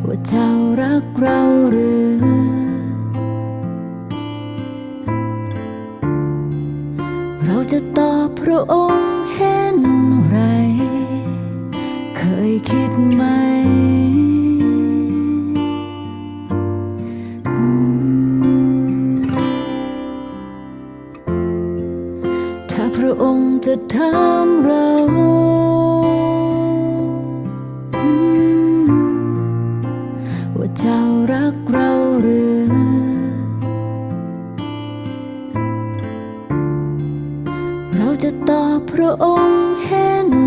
ว่าเจ้ารักเราหรือเราจะตอบพระองค์เช่นไรเคยคิดไหมถ้าพระองค์จะถามเราว่าเจ้ารักเราหรือเราจะตอบพระองค์เช่น